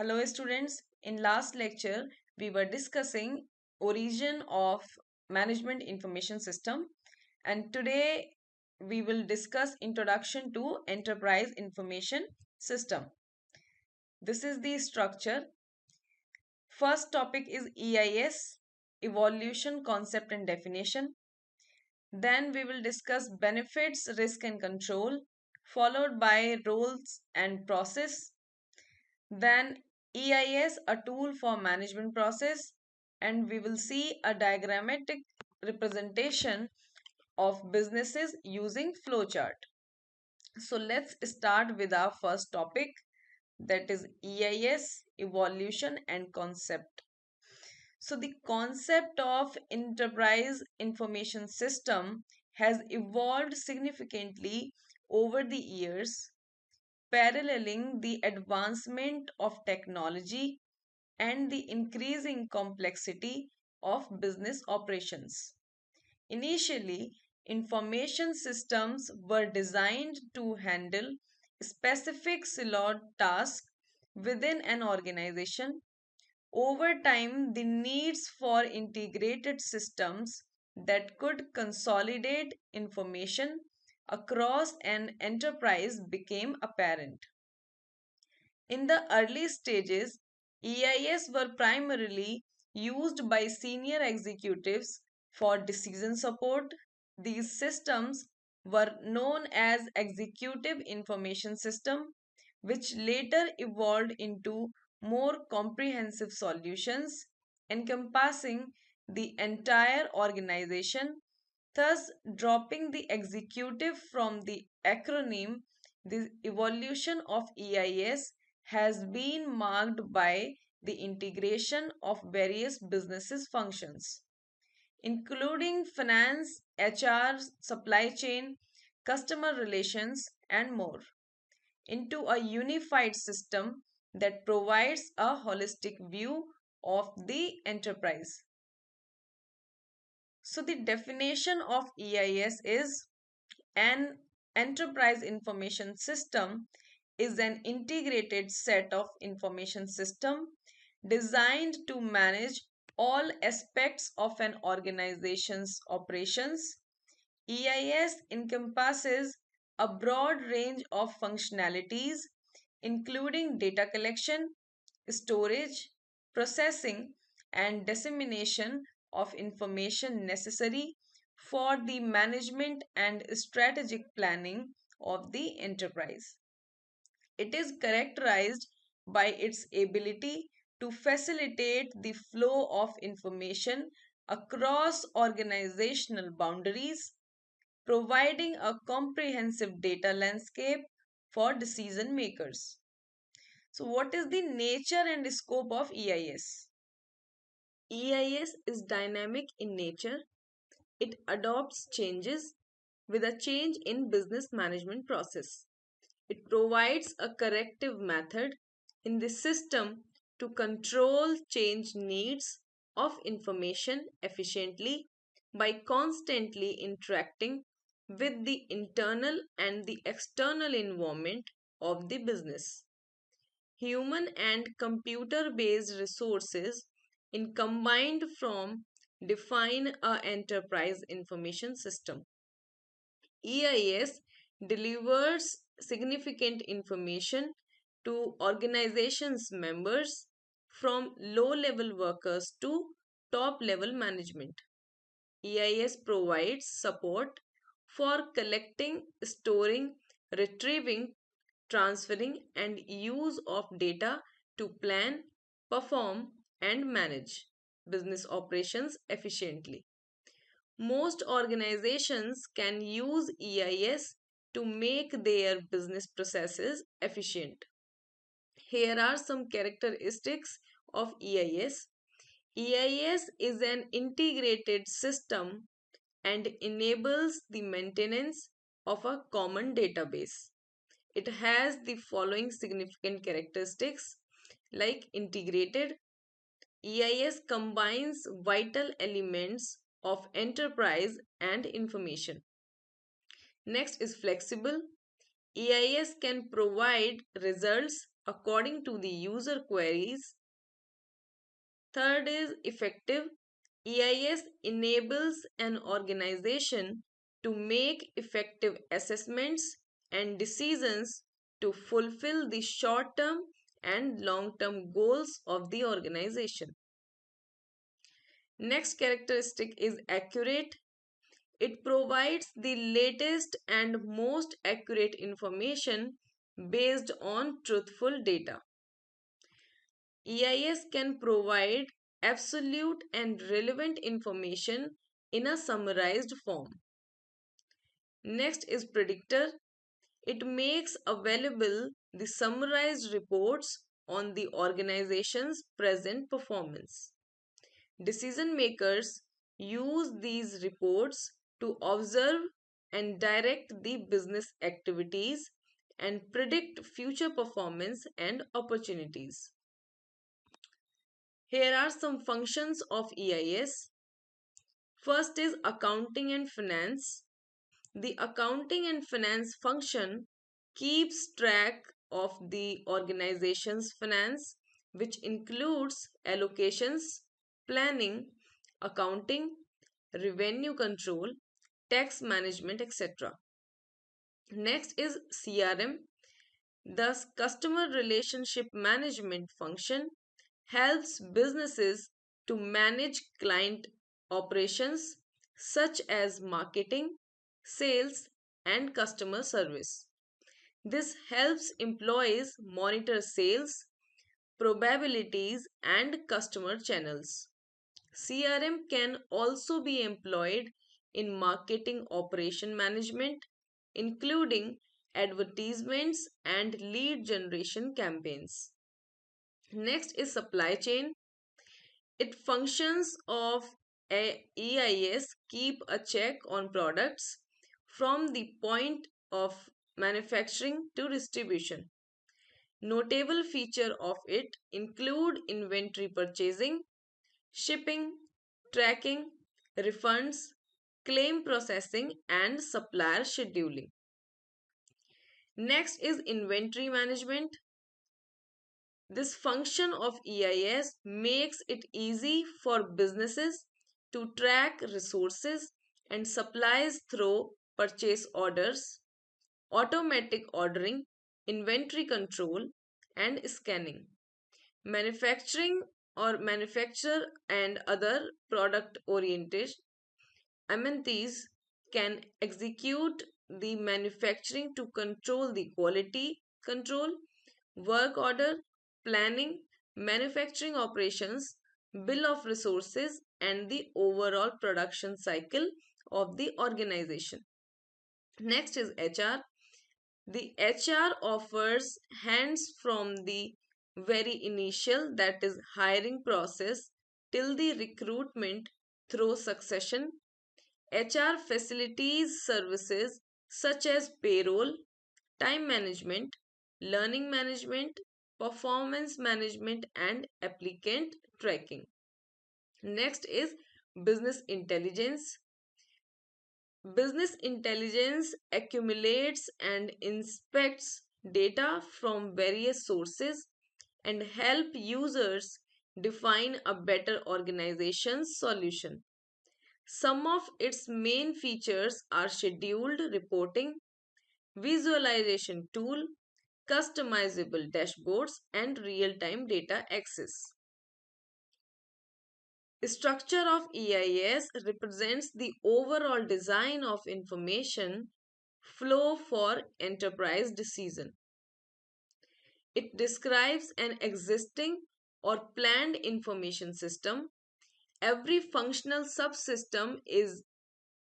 Hello students, in last lecture we were discussing origin of management information system and today we will discuss introduction to enterprise information system. This is the structure. First topic is EIS, evolution, concept and definition. Then we will discuss benefits, risk and control, followed by roles and process. Then EIS, a tool for management process, and we will see a diagrammatic representation of businesses using flowchart. So let's start with our first topic, that is EIS, evolution and concept. So the concept of enterprise information system has evolved significantly over the years, paralleling the advancement of technology and the increasing complexity of business operations. Initially, information systems were designed to handle specific siloed tasks within an organization. Over time, the needs for integrated systems that could consolidate information across an enterprise became apparent. In the early stages, EIS were primarily used by senior executives for decision support. These systems were known as Executive Information System, which later evolved into more comprehensive solutions encompassing the entire organization, thus dropping the executive from the acronym. The evolution of EIS has been marked by the integration of various businesses functions, including finance, HR, supply chain, customer relations, and more, into a unified system that provides a holistic view of the enterprise. So, the definition of EIS is: an enterprise information system is an integrated set of information system designed to manage all aspects of an organization's operations. EIS encompasses a broad range of functionalities, including data collection, storage, processing, and dissemination of information necessary for the management and strategic planning of the enterprise. It is characterized by its ability to facilitate the flow of information across organizational boundaries, providing a comprehensive data landscape for decision makers. So, what is the nature and scope of EIS? EIS is dynamic in nature. It adopts changes with a change in business management process. It provides a corrective method in the system to control change needs of information efficiently by constantly interacting with the internal and the external environment of the business. Human and computer based resources in combined form define a enterprise information system. EIS delivers significant information to organizations members, from low level workers to top level management. EIS provides support for collecting, storing, retrieving, transferring, and use of data to plan, perform, and manage business operations efficiently. Most organizations can use EIS to make their business processes efficient. Here are some characteristics of EIS. EIS is an integrated system and enables the maintenance of a common database. It has the following significant characteristics, like integrated. EIS combines vital elements of enterprise and information. Next is flexible. EIS can provide results according to the user queries. Third is effective. EIS enables an organization to make effective assessments and decisions to fulfill the short term and long term goals of the organization. Next characteristic is accurate. It provides the latest and most accurate information based on truthful data. EIS can provide absolute and relevant information in a summarized form. Next is predictor. It makes available the summarized reports on the organization's present performance. Decision makers use these reports to observe and direct the business activities and predict future performance and opportunities. Here are some functions of EIS. First is accounting and finance. The accounting and finance function keeps track of the organization's finance, which includes allocations, planning, accounting, revenue control, tax management, etc. Next is CRM. The customer relationship management function helps businesses to manage client operations such as marketing, sales, and customer service. This helps employees monitor sales, probabilities, and customer channels. CRM can also be employed in marketing operation management, including advertisements and lead generation campaigns. Next is supply chain. It functions of EIS keep a check on products from the point of manufacturing to distribution. Notable feature of it include inventory purchasing, shipping, tracking, refunds, claim processing, and supplier scheduling. Next is inventory management. This function of EIS makes it easy for businesses to track resources and supplies through purchase orders, automatic ordering, inventory control, and scanning. Manufacturing or manufacturer and other product oriented MNCs can execute the manufacturing to control the quality control, work order, planning, manufacturing operations, bill of resources, and the overall production cycle of the organization. Next is HR. The HR offers hands from the very initial, that is, hiring process, till the recruitment through succession. HR facilities services such as payroll, time management, learning management, performance management, and applicant tracking. Next is business intelligence. Business intelligence accumulates and inspects data from various sources and help users define a better organization's solution. Some of its main features are scheduled reporting, visualization tool, customizable dashboards, and real-time data access. Structure of EIS represents the overall design of information flow for enterprise decision. It describes an existing or planned information system. Every functional subsystem is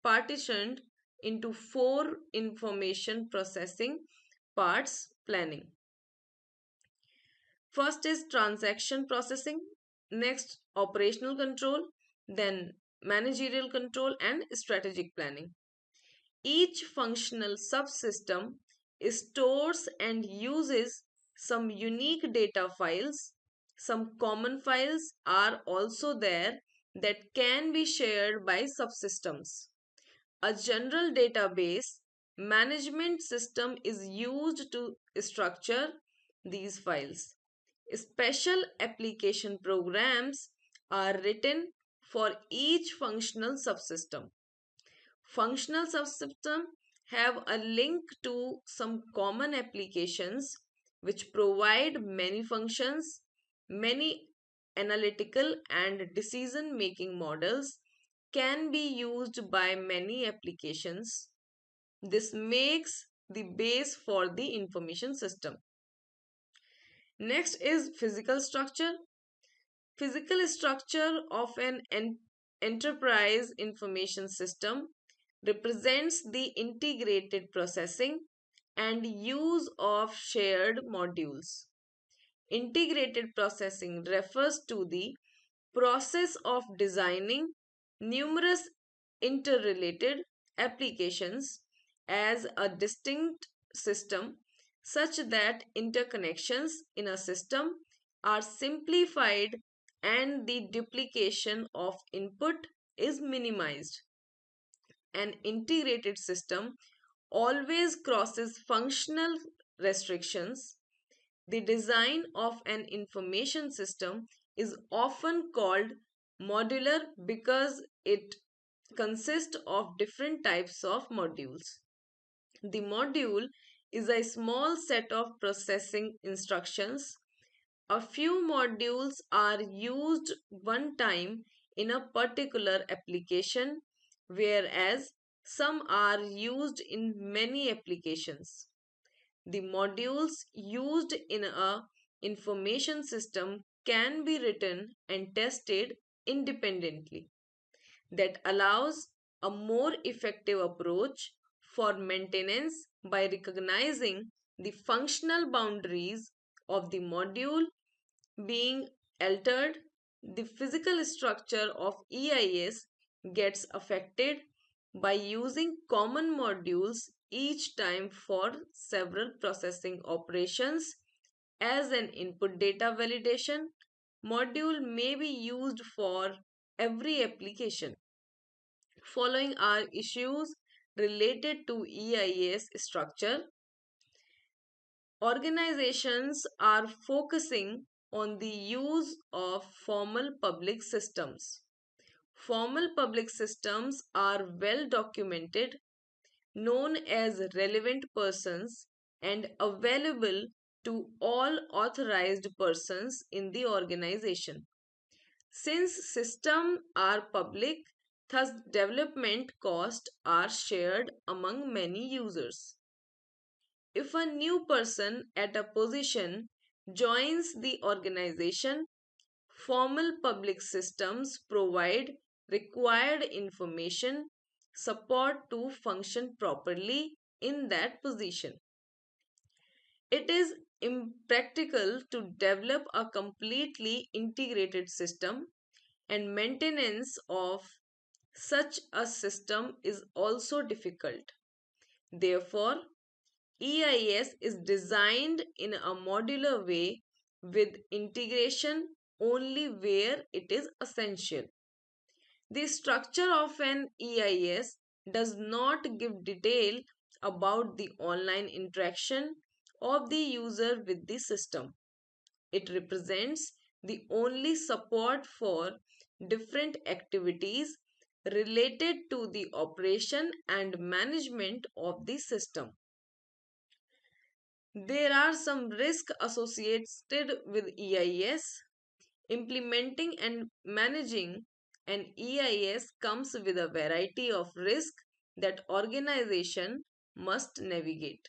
partitioned into 4 information processing parts planning. First is transaction processing, next operational control, then managerial control and strategic planning. Each functional subsystem stores and uses some unique data files. Some common files are also there that can be shared by subsystems. A general database management system is used to structure, these files. Special application programs are written for each functional subsystem. Functional subsystems have a link to some common applications which provide many functions, many analytical and decision making models can be used by many applications. This makes the base for the information system. Next is physical structure. Physical structure of an enterprise information system represents the integrated processing and use of shared modules. Integrated processing refers to the process of designing numerous interrelated applications as a distinct system such that interconnections in a system are simplified and the duplication of input is minimized. An integrated system always crosses functional restrictions. The design of an information system is often called modular because it consists of different types of modules. The module is a small set of processing instructions. A few modules are used one time in a particular application, whereas some are used in many applications. The modules used in a information system can be written and tested independently. That allows a more effective approach for maintenance by recognizing the functional boundaries of the module being altered. The physical structure of EIS gets affected by using common modules each time for several processing operations. As an input data validation module may be used for every application. Following are issues related to EIS structure. Organizations are focusing on the use of formal public systems. Formal public systems are well documented, known as relevant persons, and available to all authorized persons in the organization. Since systems are public, thus development costs are shared among many users. If a new person at a position joins the organization, formal public systems provide required information support to function properly in that position. It is impractical to develop a completely integrated system, and maintenance of such a system is also difficult. Therefore, EIS is designed in a modular way with integration only where it is essential. The structure of an EIS does not give detail about the online interaction of the user with the system. It represents the only support for different activities related to the operation and management of the system. There are some risks associated with EIS. Implementing and managing an EIS comes with a variety of risks that organization must navigate.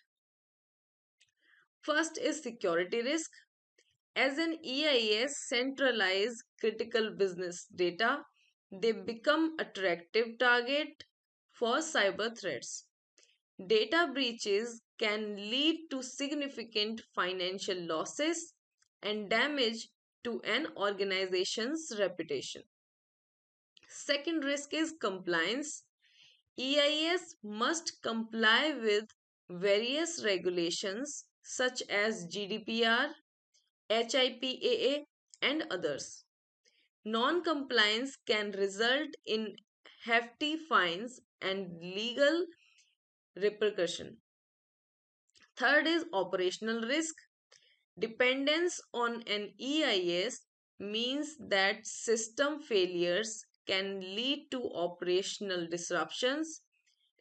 First is security risk. As an EIS centralize critical business data, they become attractive target for cyber threats. Data breaches can lead to significant financial losses and damage to an organization's reputation. Second risk is compliance. EIS must comply with various regulations such as GDPR, HIPAA, and others. Non compliance can result in hefty fines and legal repercussion. Third is operational risk. Dependence on an EIS means that system failures can lead to operational disruptions.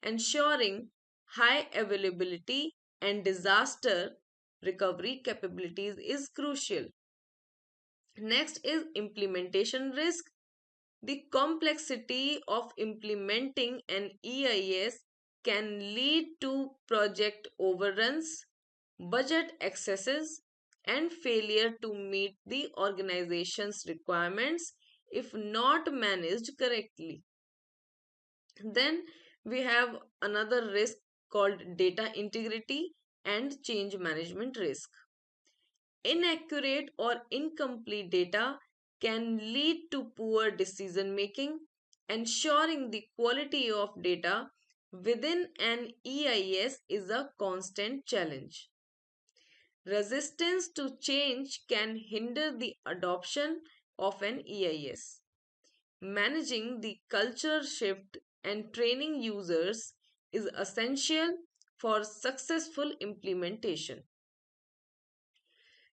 Ensuring high availability and disaster recovery capabilities is crucial. Next is implementation risk. The complexity of implementing an EIS can lead to project overruns, budget excesses, and failure to meet the organization's requirements if not managed correctly. Then we have another risk called data integrity and change management risk. Inaccurate or incomplete data can lead to poor decision making. Ensuring the quality of data within an EIS is a constant challenge. Resistance to change can hinder the adoption of an EIS. Managing the culture shift and training users is essential for successful implementation.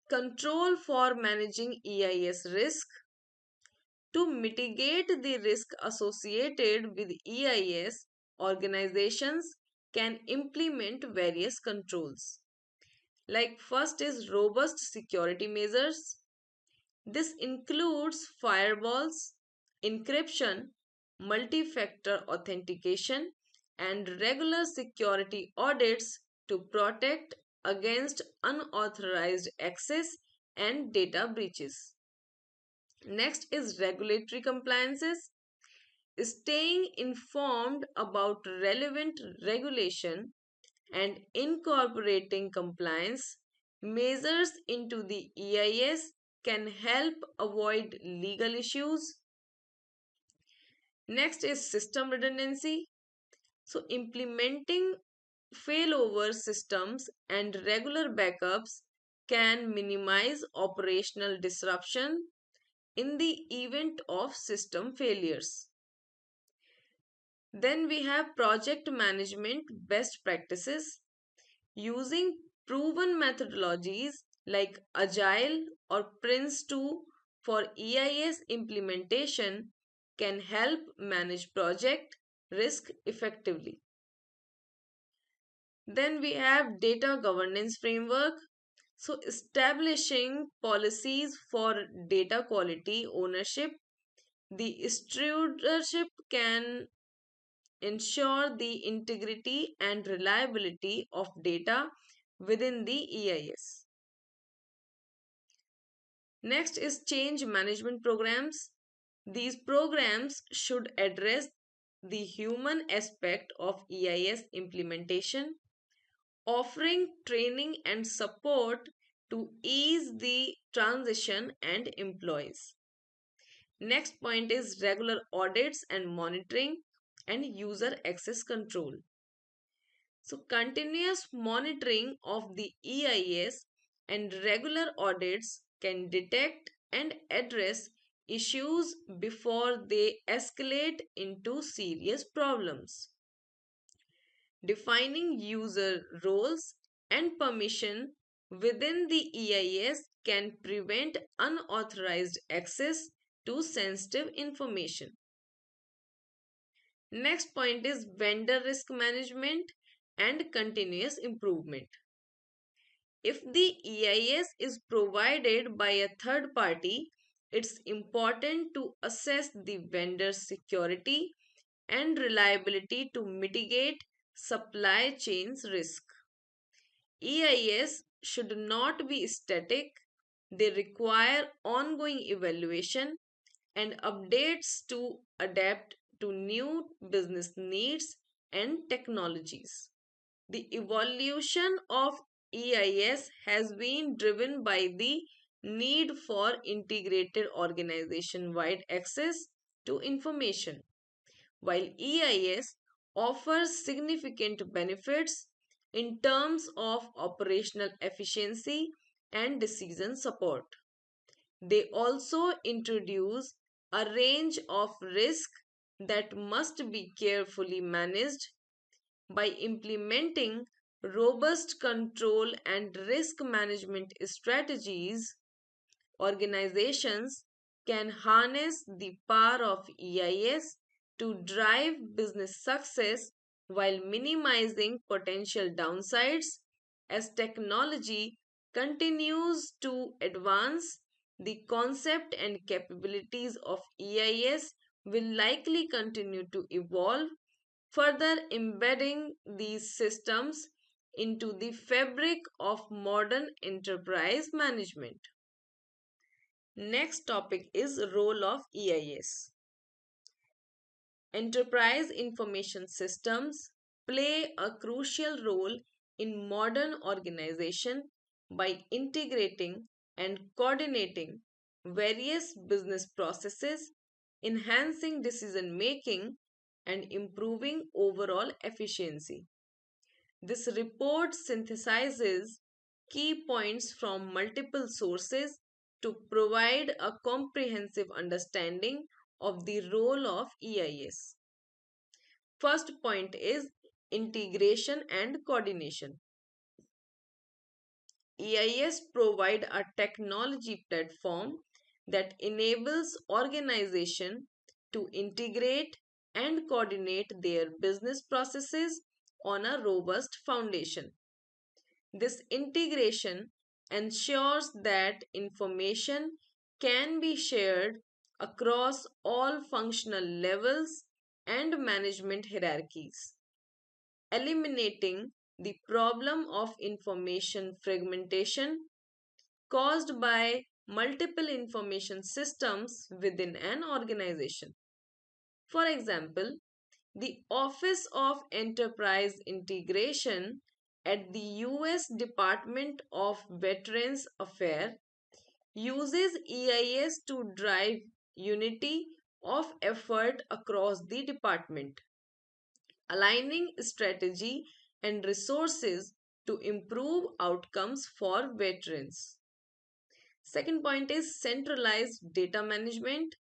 Control for managing EIS risk. To mitigate the risk associated with EIS, organizations can implement various controls. Like first is robust security measures. This includes firewalls, encryption, multi-factor authentication, and regular security audits to protect against unauthorized access and data breaches. Next is regulatory compliances. Staying informed about relevant regulation and incorporating compliance measures into the EIS can help avoid legal issues. Next is system redundancy. So, implementing failover systems and regular backups can minimize operational disruption in the event of system failures. Then we have project management best practices. Using proven methodologies like Agile or Prince2 for EIS implementation can help manage project risk effectively. Then we have data governance framework. So establishing policies for data quality ownership, the stewardship can ensure the integrity and reliability of data within the EIS. Next is change management programs. These programs should address the human aspect of EIS implementation, offering training and support to ease the transition and employees. Next point is regular audits and monitoring and user access control. So, continuous monitoring of the EIS and regular audits can detect and address issues before they escalate into serious problems. Defining user roles and permission within the EIS can prevent unauthorized access to sensitive information. Next point is vendor risk management and continuous improvement. If the EIS is provided by a third party, it's important to assess the vendor's security and reliability to mitigate supply chains risk. EIS should not be static. They require ongoing evaluation and updates to adapt to new business needs and technologies. The evolution of EIS has been driven by the need for integrated organization wide access to information. While EIS offers significant benefits in terms of operational efficiency and decision support, they also introduce a range of risks that must be carefully managed. By implementing robust control and risk management strategies, organizations can harness the power of EIS to drive business success while minimizing potential downsides. As technology continues to advance, the concept and capabilities of EIS will likely continue to evolve, further embedding these systems into the fabric of modern enterprise management. Next topic is role of EIS. Enterprise information systems play a crucial role in modern organization by integrating and coordinating various business processes, enhancing decision making, and improving overall efficiency. This report synthesizes key points from multiple sources to provide a comprehensive understanding of the role of EIS. First point is integration and coordination. EIS provide a technology platform that enables organization to integrate and coordinate their business processes on a robust foundation. This integration ensures that information can be shared across all functional levels and management hierarchies, eliminating the problem of information fragmentation caused by multiple information systems within an organization. For example, the Office of Enterprise Integration at the US Department of Veterans Affairs uses EIS to drive unity of effort across the department, aligning strategy and resources to improve outcomes for veterans. Second point is centralized data management.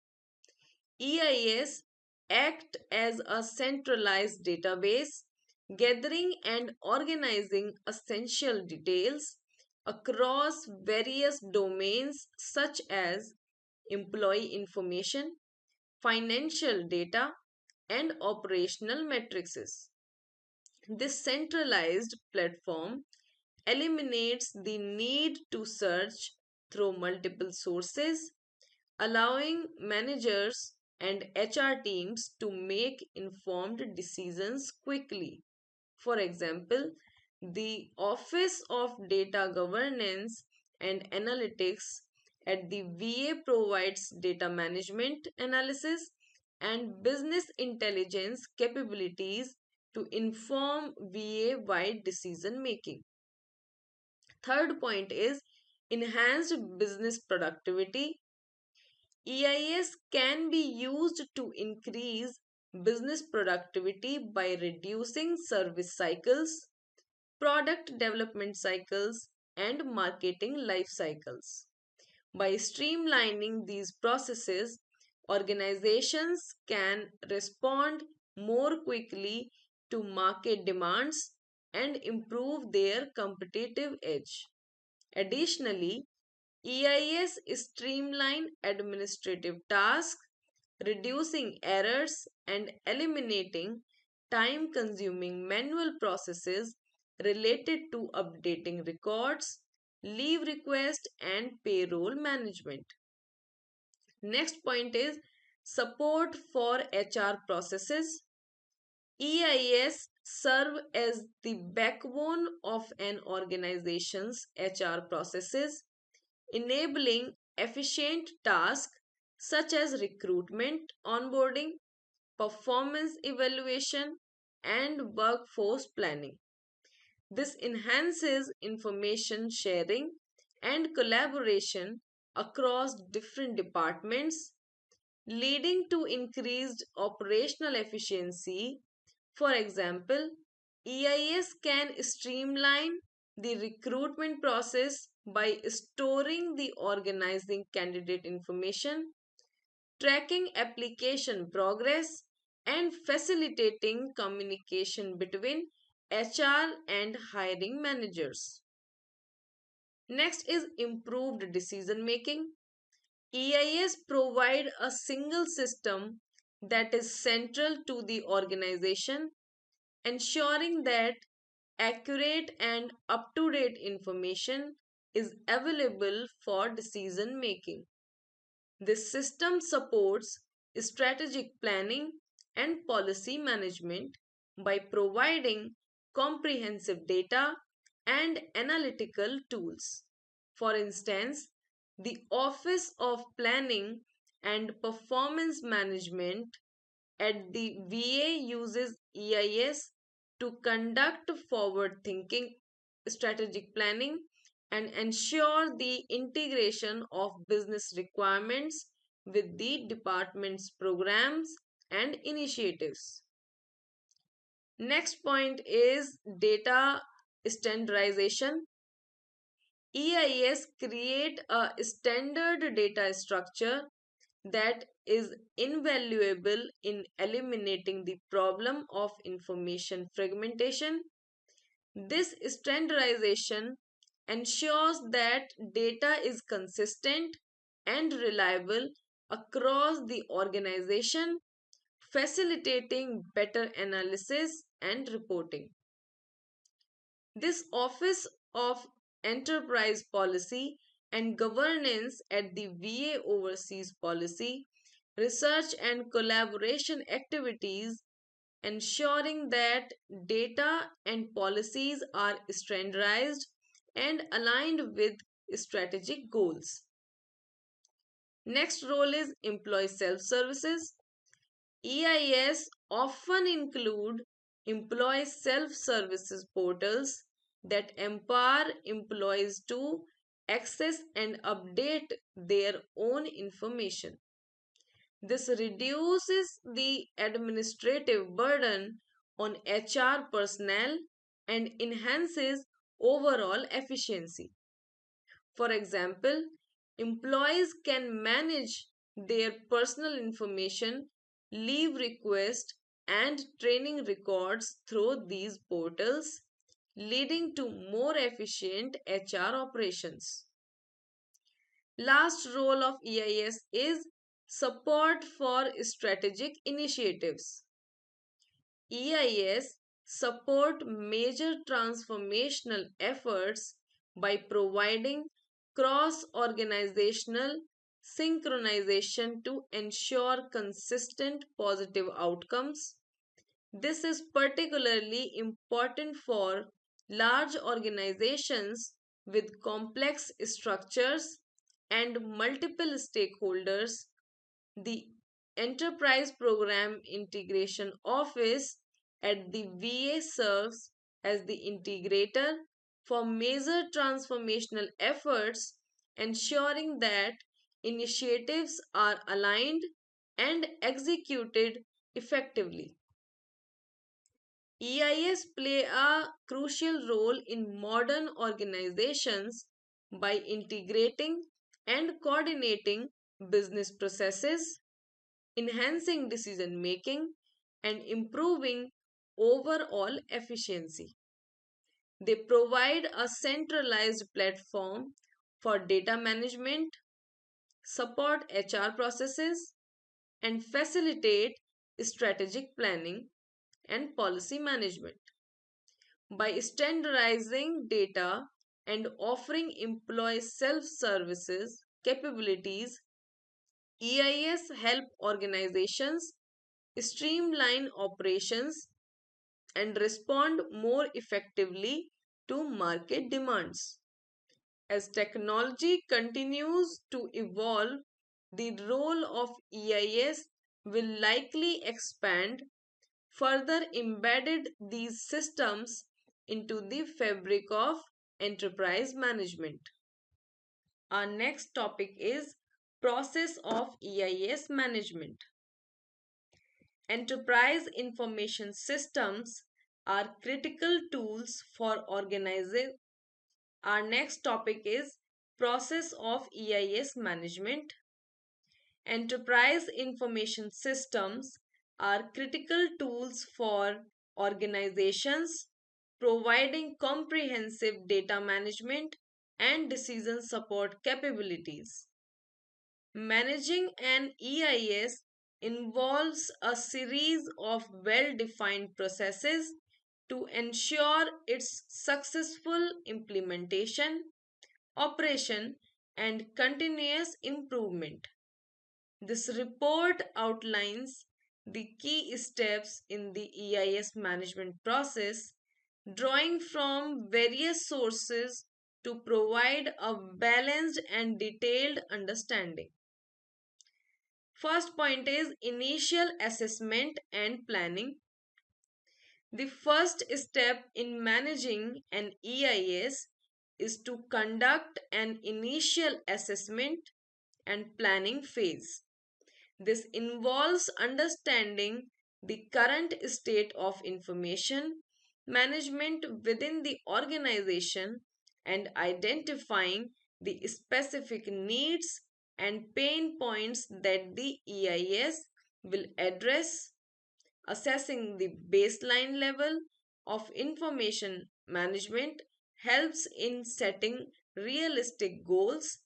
EIS act as a centralized database, gathering and organizing essential details across various domains such as employee information, financial data, and operational matrices. This centralized platform eliminates the need to search through multiple sources, allowing managers and HR teams to make informed decisions quickly. For example, the Office of Data Governance and Analytics at the VA provides data management analysis and business intelligence capabilities to inform VA wide decision making. Third point is enhanced business productivity. EIS can be used to increase business productivity by reducing service cycles, product development cycles, and marketing life cycles. By streamlining these processes, organizations can respond more quickly to market demands and improve their competitive edge. Additionally, EIS streamline administrative tasks, reducing errors and eliminating time consuming manual processes related to updating records, leave request, and payroll management. Next point is support for HR processes. EIS serve as the backbone of an organization's HR processes, enabling efficient tasks such as recruitment, onboarding, performance evaluation, and workforce planning. This enhances information sharing and collaboration across different departments, leading to increased operational efficiency. For example, EIS can streamline the recruitment process by storing the organizing candidate information, tracking application progress, and facilitating communication between HR and hiring managers. Next is improved decision making. EIS provide a single system that is central to the organization, ensuring that accurate and up-to-date information is available for decision making. This system supports strategic planning and policy management by providing comprehensive data and analytical tools. For instance, the Office of Planning and Performance Management at the VA uses EIS to conduct forward thinking strategic planning and ensure the integration of business requirements with the department's programs and initiatives. Next point is data standardization. EIS create a standard data structure that is invaluable in eliminating the problem of information fragmentation. This standardization ensures that data is consistent and reliable across the organization, facilitating better analysis and reporting. This Office of Enterprise Policy and Governance at the VA oversees policy, research, and collaboration activities, ensuring that data and policies are standardized and aligned with strategic goals. Next role is employee self-services. EIS often include employee self-services portals that empower employees to access and update their own information. This reduces the administrative burden on HR personnel and enhances overall efficiency. For example, employees can manage their personal information, leave requests, and training records through these portals, leading to more efficient HR operations. Last role of EIS is support for strategic initiatives. EIS support major transformational efforts by providing cross-organizational synchronization to ensure consistent positive outcomes. This is particularly important for large organizations with complex structures and multiple stakeholders. The Enterprise Program Integration Office at the VA serves as the integrator for major transformational efforts, ensuring that initiatives are aligned and executed effectively. EIS play a crucial role in modern organizations by integrating and coordinating business processes, enhancing decision making, and improving overall efficiency. They provide a centralized platform for data management, support HR processes, and facilitate strategic planning and policy management. By standardizing data and offering employee self-services capabilities, EIS help organizations streamline operations and respond more effectively to market demands. As technology continues to evolve, the role of EIS will likely expand, further embedded these systems into the fabric of enterprise management. Our next topic is process of EIS management. Enterprise information systems are critical tools for organizing. Our next topic is process of EIS management. Enterprise information systems are critical tools for organizations providing comprehensive data management and decision support capabilities. Managing an EIS involves a series of well defined processes to ensure its successful implementation, operation, and continuous improvement. This report outlines the key steps in the EIS management process, drawing from various sources to provide a balanced and detailed understanding. First point is initial assessment and planning. The first step in managing an EIS is to conduct an initial assessment and planning phase. This involves understanding the current state of information management within the organization and identifying the specific needs and pain points that the EIS will address. Assessing the baseline level of information management helps in setting realistic goals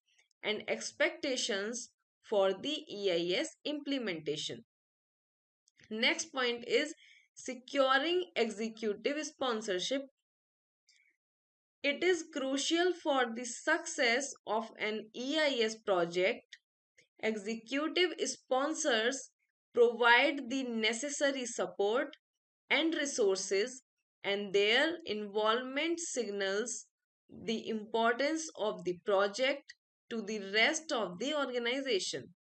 and expectations for the EIS implementation. Next point is securing executive sponsorship. It is crucial for the success of an EIS project. Executive sponsors provide the necessary support and resources, and their involvement signals the importance of the project to the rest of the organization.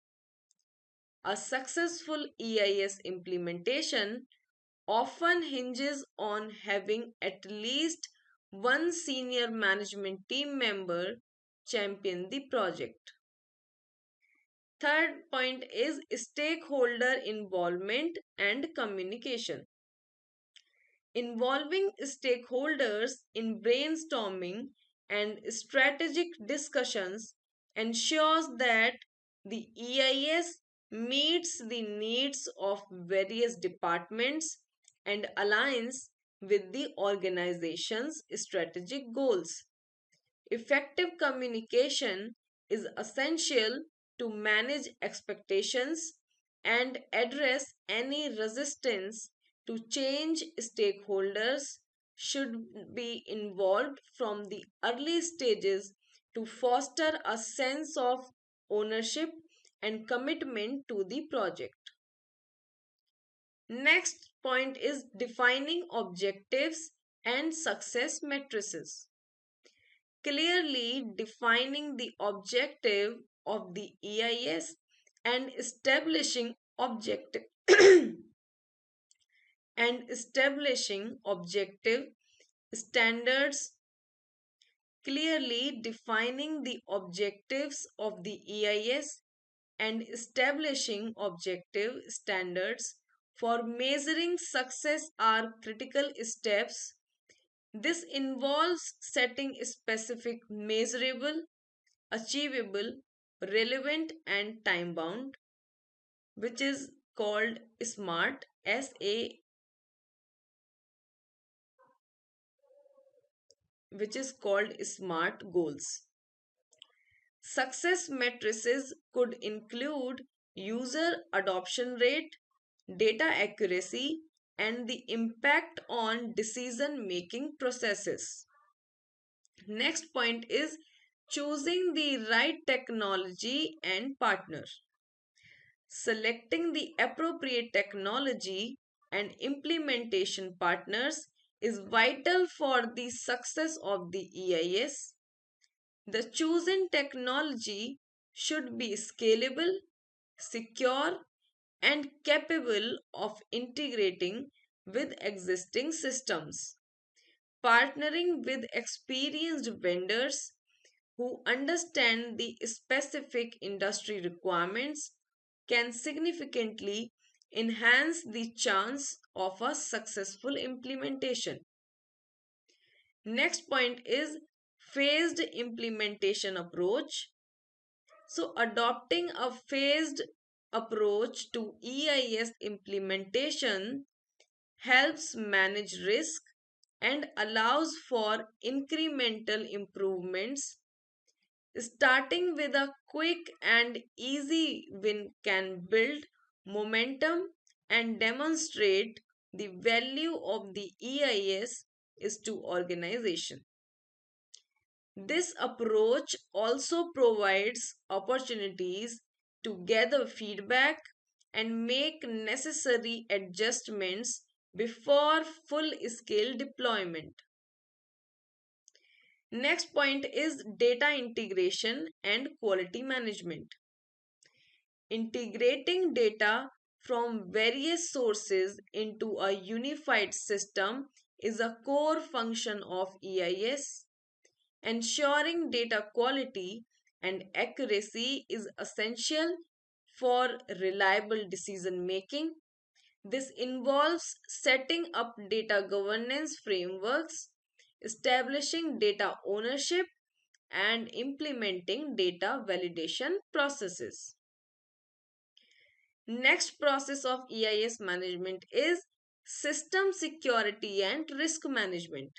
A successful EIS implementation often hinges on having at least one senior management team member champion the project. Third point is stakeholder involvement and communication. Involving stakeholders in brainstorming and strategic discussions ensures that the EIS meets the needs of various departments and aligns with the organization's strategic goals. Effective communication is essential to manage expectations and address any resistance to change. Stakeholders should be involved from the early stages to foster a sense of ownership and commitment to the project. Next point is defining objectives and success matrices. Clearly defining the objective of the EIS and establishing objective and establishing objective standards. Clearly defining the objectives of the EIS and establishing objective standards for measuring success are critical steps. This involves setting specific, measurable, achievable, relevant, and time bound, which is called SMART, SA, which is called SMART goals. Success matrices could include user adoption rate, data accuracy, and the impact on decision making processes. Next point is choosing the right technology and partner. Selecting the appropriate technology and implementation partners is vital for the success of the EIS. The chosen technology should be scalable, secure, and capable of integrating with existing systems. Partnering with experienced vendors who understand the specific industry requirements can significantly enhance the chance of a successful implementation. Next point is phased implementation approach. So, adopting a phased approach to EIS implementation helps manage risk, and allows for incremental improvements. Starting with a quick and easy win can build momentum and demonstrate the value of the EIS is to organization. This approach also provides opportunities to gather feedback and make necessary adjustments before full scale deployment. Next point is data integration and quality management. Integrating data from various sources into a unified system is a core function of EIS. Ensuring data quality and accuracy is essential for reliable decision making. This involves setting up data governance frameworks, establishing data ownership, and implementing data validation processes. Next process of EIS management is system security and risk management.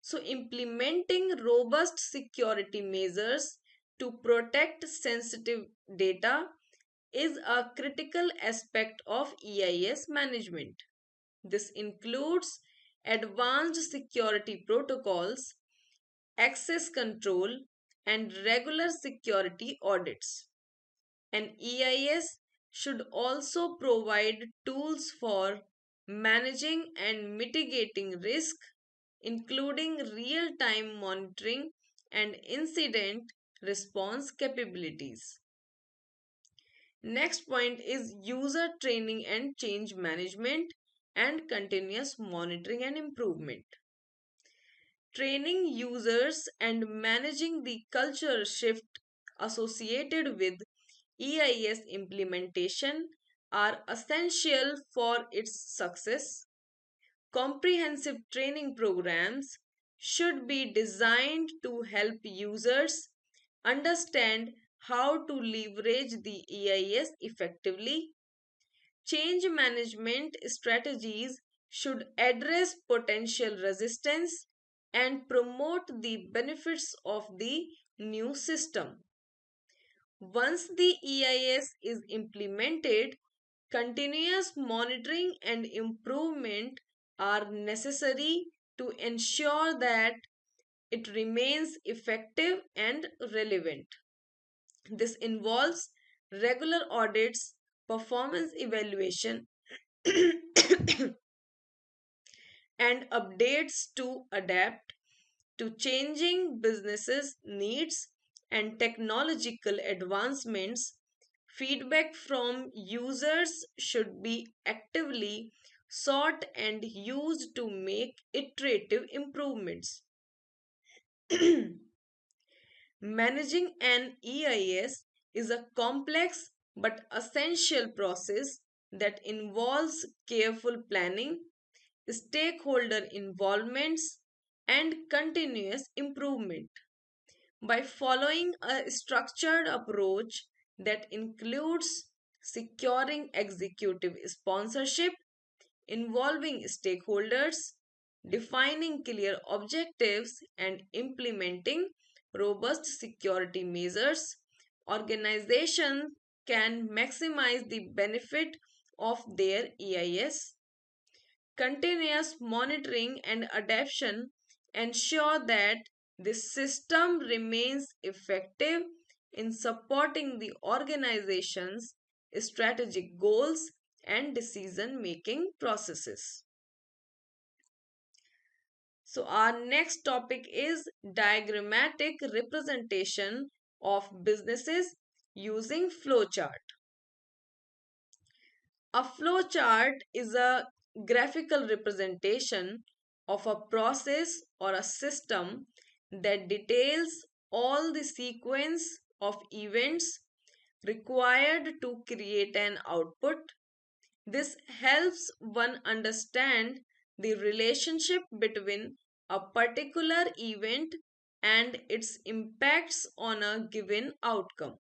So, implementing robust security measures to protect sensitive data is a critical aspect of EIS management. This includes advanced security protocols, access control, and regular security audits. And EIS should also provide tools for managing and mitigating risk, including real time monitoring and incident response capabilities. Next point is user training and change management and continuous monitoring and improvement. Training users and managing the culture shift associated with EIS implementation are essential for its success. Comprehensive training programs should be designed to help users understand how to leverage the EIS effectively. Change management strategies should address potential resistance and promote the benefits of the new system. Once the EIS is implemented, continuous monitoring and improvement are necessary to ensure that it remains effective and relevant. This involves regular audits, performance evaluation, and updates to adapt to changing businesses' needs and technological advancements. Feedback from users should be actively sought and used to make iterative improvements. Managing an EIS is a complex but essential process that involves careful planning, stakeholder involvements, and continuous improvement. By following a structured approach that includes securing executive sponsorship, involving stakeholders, defining clear objectives, and implementing robust security measures, organizations can maximize the benefit of their EIS. Continuous monitoring and adaptation ensure that the system remains effective in supporting the organization's strategic goals and decision making processes. So, our next topic is diagrammatic representation of businesses using flowchart. A flowchart is a graphical representation of a process or a system that details all the sequence of events required to create an output. This helps one understand the relationship between a particular event and its impacts on a given outcome.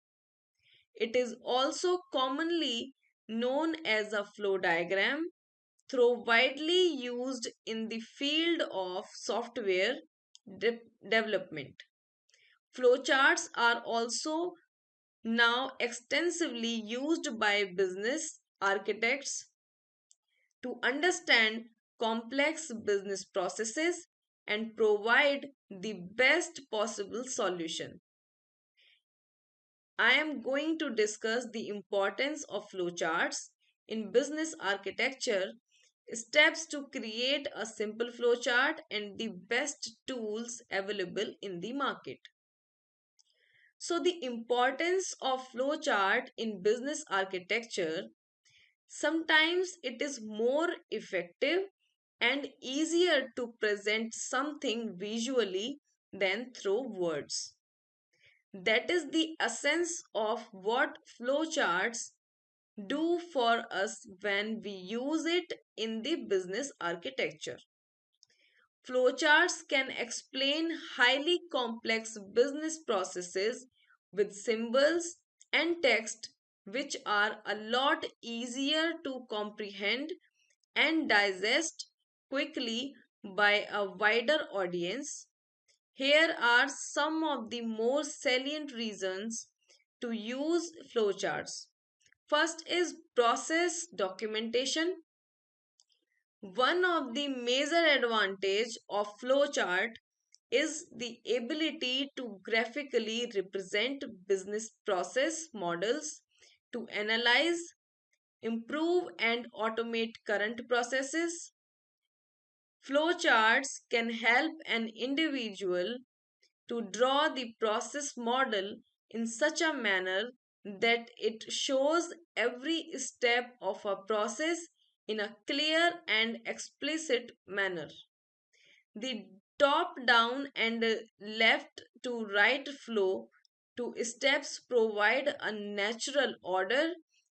It is also commonly known as a flow diagram. though widely used in the field of software development. Flowcharts are also now extensively used by business architects to understand complex business processes and provide the best possible solution. I am going to discuss the importance of flowcharts in business architecture, steps to create a simple flowchart, and the best tools available in the market. So, the importance of flowchart in business architecture: sometimes it is more effective and easier to present something visually than through words. That is the essence of what flowcharts do for us when we use it in the business architecture. Flowcharts can explain highly complex business processes with symbols and text, which are a lot easier to comprehend and digest quickly by a wider audience. Here are some of the more salient reasons to use flowcharts. First is process documentation. One of the major advantage of flowchart is the ability to graphically represent business process models to analyze, improve and automate current processes. Flowcharts can help an individual to draw the process model in such a manner that it shows every step of a process in a clear and explicit manner. The top down and left to right flow to steps provide a natural order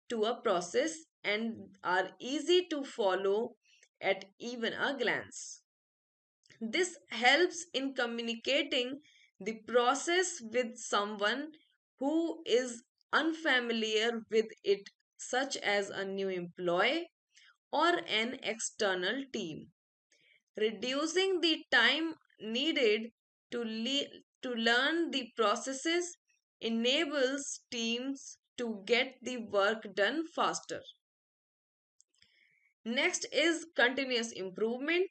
to a process and are easy to follow at even a glance. This helps in communicating the process with someone who is unfamiliar with it, such as a new employee or an external team, reducing the time needed to learn the processes enables teams to get the work done faster. Next is continuous improvement.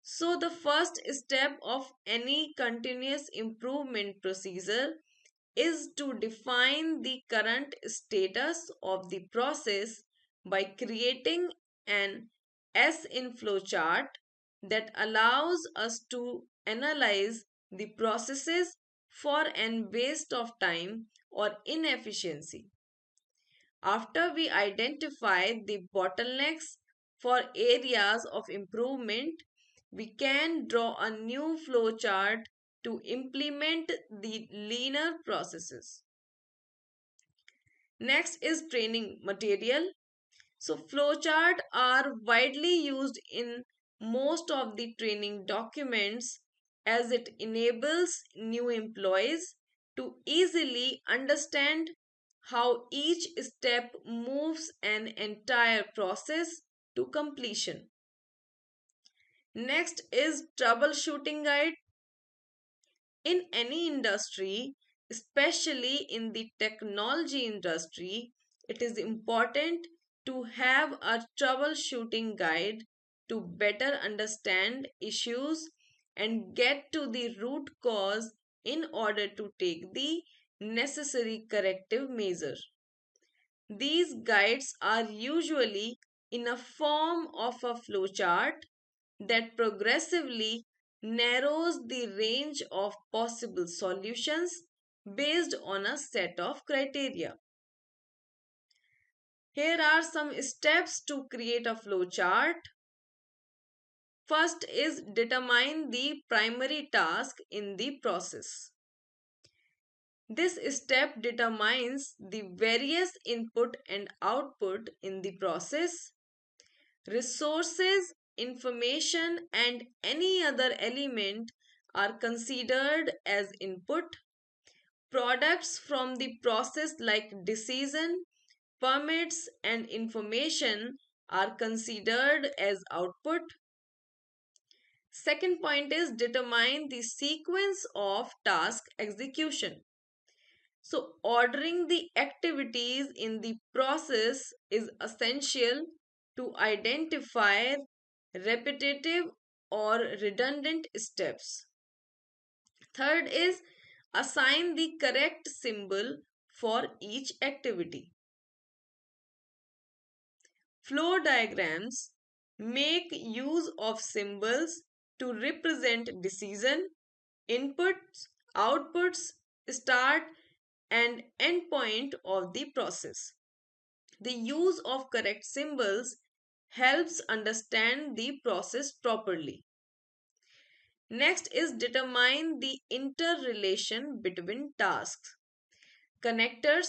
So, the first step of any continuous improvement procedure is to define the current status of the process by creating an S in flowchart that allows us to analyze the processes for an waste of time or inefficiency. After we identify the bottlenecks for areas of improvement, we can draw a new flowchart to implement the leaner processes. Next is training material. So, flowcharts are widely used in most of the training documents as it enables new employees to easily understand how each step moves an entire process to completion. Next is troubleshooting guide. In any industry, especially in the technology industry, it is important to have a troubleshooting guide to better understand issues and get to the root cause in order to take the necessary corrective measure. These guides are usually in a form of a flowchart that progressively narrows the range of possible solutions based on a set of criteria. Here are some steps to create a flowchart. First is determine the primary task in the process. This step determines the various input and output in the process. Resources, information, and any other element are considered as input. Products from the process, like decision, permits, and information, are considered as output. Second point is determine the sequence of task execution. So, ordering the activities in the process is essential to identify repetitive or redundant steps. Third is assign the correct symbol for each activity. Flow diagrams make use of symbols to represent decision, inputs, outputs, start, and end point of the process. The use of correct symbols helps understand the process properly. Next is determine the interrelation between tasks. Connectors,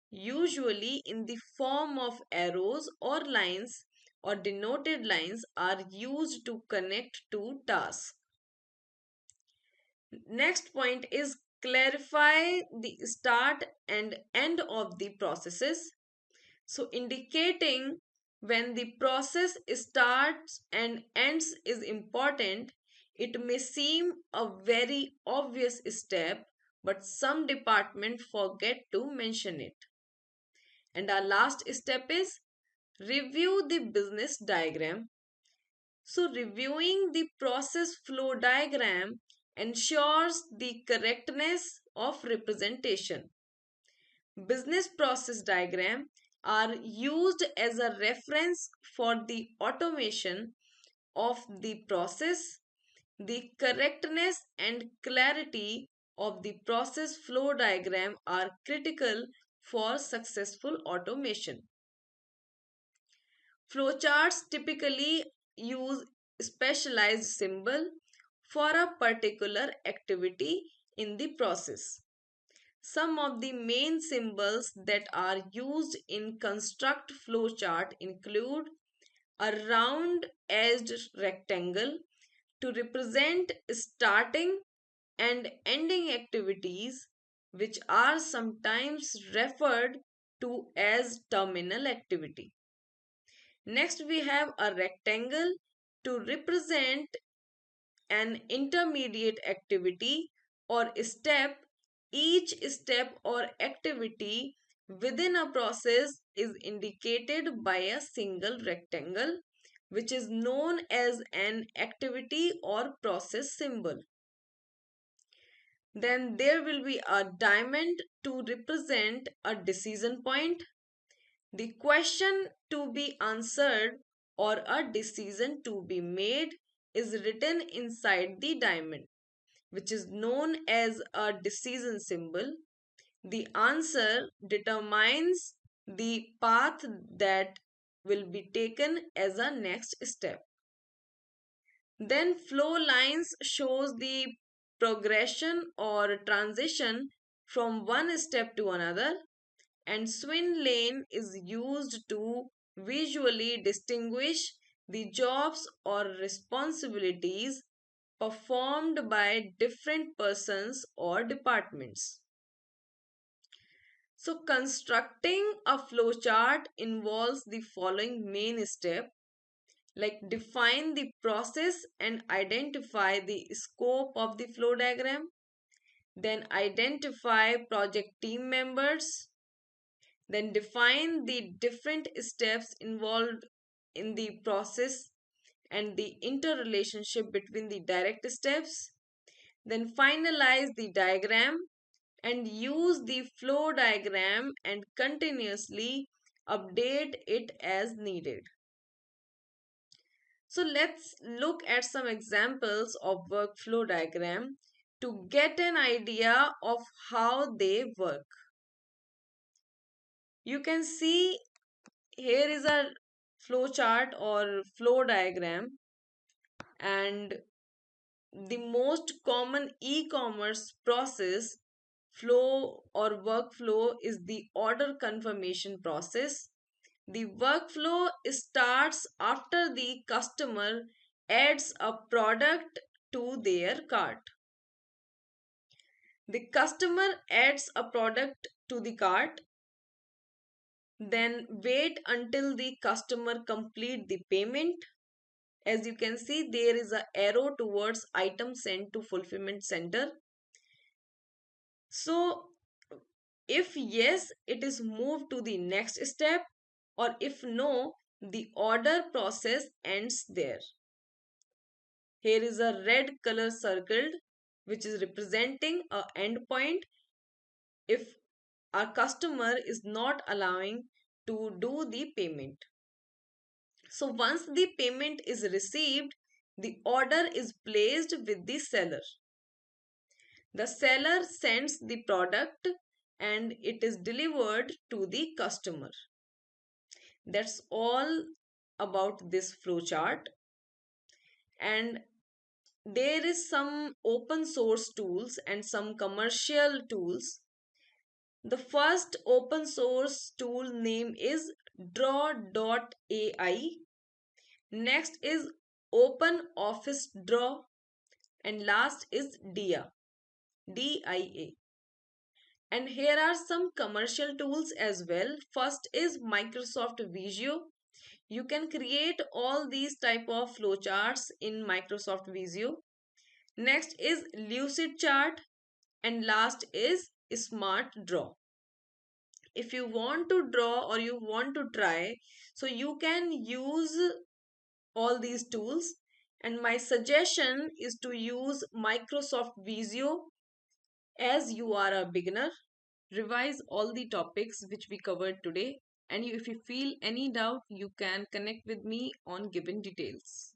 usually in the form of arrows or lines or denoted lines, are used to connect two tasks. Next point is clarify the start and end of the processes. So, indicating when the process starts and ends is important. It may seem a very obvious step, but some departments forget to mention it. And our last step is review the business diagram. So, reviewing the process flow diagram ensures the correctness of representation. Business process diagram are used as a reference for the automation of the process. The correctness and clarity of the process flow diagram are critical for successful automation. Flowcharts typically use specialized symbol for a particular activity in the process. Some of the main symbols that are used in construct flowchart include a round edged rectangle to represent starting and ending activities, which are sometimes referred to as terminal activity. Next, we have a rectangle to represent an intermediate activity or step. Each step or activity within a process is indicated by a single rectangle, which is known as an activity or process symbol. Then there will be a diamond to represent a decision point, the question to be answered or a decision to be made is written inside the diamond, which is known as a decision symbol. The answer determines the path that will be taken as a next step. Then flow lines shows the progression or transition from one step to another, and swim lane is used to visually distinguish the jobs or responsibilities performed by different persons or departments. So, constructing a flowchart involves the following main step, like define the process and identify the scope of the flow diagram, then identify project team members, then define the different steps involved in the process and the interrelationship between the direct steps, then finalize the diagram and use the flow diagram and continuously update it as needed. So let's look at some examples of workflow diagram to get an idea of how they work. You can see here is a flow chart or flow diagram, and the most common e-commerce process flow or workflow is the order confirmation process. The workflow starts after the customer adds a product to their cart. The customer adds a product to the cart. Then wait until the customer complete the payment. As you can see, there is an arrow towards item sent to fulfillment center. So if yes, it is moved to the next step, or if no, the order process ends there. Here is a red color circled, which is representing a endpoint if our customer is not allowing to do the payment. So once the payment is received, the order is placed with the seller. The seller sends the product and it is delivered to the customer. That's all about this flowchart. And there is some open source tools and some commercial tools. The first open source tool name is draw.ai. Next is Open Office Draw, and last is DIA. DIA. And here are some commercial tools as well. First is Microsoft Visio. You can create all these type of flowcharts in Microsoft Visio. Next is Lucid Chart, and last is Smart Draw. If you want to draw or you want to try, so you can use all these tools, and my suggestion is to use Microsoft Visio as you are a beginner. Revise all the topics which we covered today, and if you feel any doubt, you can connect with me on given details.